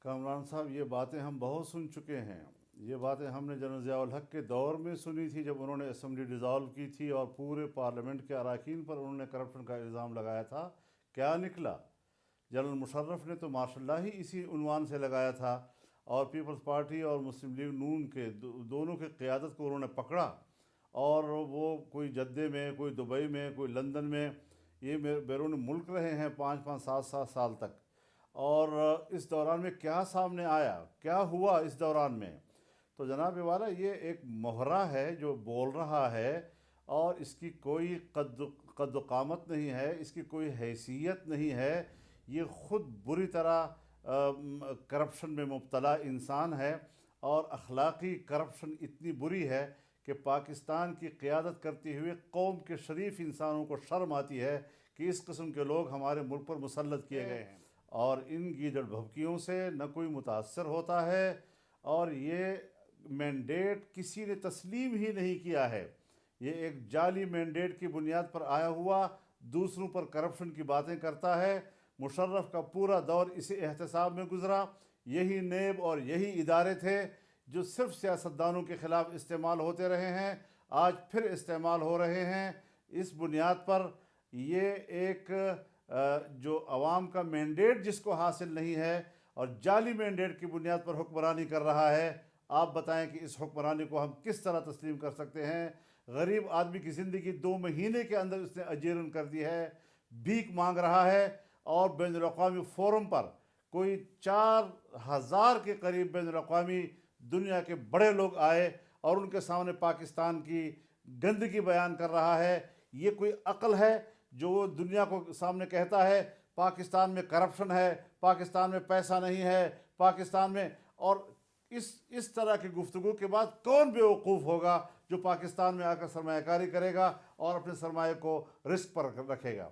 کامران صاحب، یہ باتیں ہم بہت سن چکے ہیں۔ یہ باتیں ہم نے جنرل ضیاء الحق کے دور میں سنی تھی، جب انہوں نے اسمبلی ڈیزالو کی تھی اور پورے پارلیمنٹ کے اراکین پر انہوں نے کرپشن کا الزام لگایا تھا۔ کیا نکلا؟ جنرل مشرف نے تو ماشاء اللہ ہی اسی عنوان سے لگایا تھا، اور پیپلز پارٹی اور مسلم لیگ نون کے دونوں کی قیادت کو انہوں نے پکڑا، اور وہ کوئی جدے میں، کوئی دبئی میں، کوئی لندن میں، یہ بیرون ملک رہے ہیں 5-5 7 7 سال تک۔ اور اس دوران میں کیا سامنے آیا، کیا ہوا اس دوران میں؟ تو جناب والا، یہ ایک مہرہ ہے جو بول رہا ہے، اور اس کی کوئی قد و قامت نہیں ہے، اس کی کوئی حیثیت نہیں ہے۔ یہ خود بری طرح کرپشن میں مبتلا انسان ہے، اور اخلاقی کرپشن اتنی بری ہے کہ پاکستان کی قیادت کرتے ہوئے قوم کے شریف انسانوں کو شرم آتی ہے کہ اس قسم کے لوگ ہمارے ملک پر مسلط کیے گئے ہیں، اور ان گیدڑ بھبکیوں سے نہ کوئی متاثر ہوتا ہے۔ اور یہ مینڈیٹ کسی نے تسلیم ہی نہیں کیا ہے، یہ ایک جعلی مینڈیٹ کی بنیاد پر آیا ہوا دوسروں پر کرپشن کی باتیں کرتا ہے۔ مشرف کا پورا دور اسی احتساب میں گزرا۔ یہی نیب اور یہی ادارے تھے جو صرف سیاستدانوں کے خلاف استعمال ہوتے رہے ہیں، آج پھر استعمال ہو رہے ہیں۔ اس بنیاد پر یہ ایک جو عوام کا مینڈیٹ جس کو حاصل نہیں ہے، اور جعلی مینڈیٹ کی بنیاد پر حکمرانی کر رہا ہے، آپ بتائیں کہ اس حکمرانی کو ہم کس طرح تسلیم کر سکتے ہیں؟ غریب آدمی کی زندگی 2 مہینے کے اندر اس نے اجیرن کر دی ہے، بھیک مانگ رہا ہے، اور بین الاقوامی فورم پر کوئی 4000 کے قریب بین الاقوامی دنیا کے بڑے لوگ آئے، اور ان کے سامنے پاکستان کی گندگی بیان کر رہا ہے۔ یہ کوئی عقل ہے جو وہ دنیا کو سامنے کہتا ہے پاکستان میں کرپشن ہے، پاکستان میں پیسہ نہیں ہے، پاکستان میں؟ اور اس طرح کی گفتگو کے بعد کون بیوقوف ہوگا جو پاکستان میں آ کر سرمایہ کاری کرے گا اور اپنے سرمایہ کو رسک پر رکھے گا؟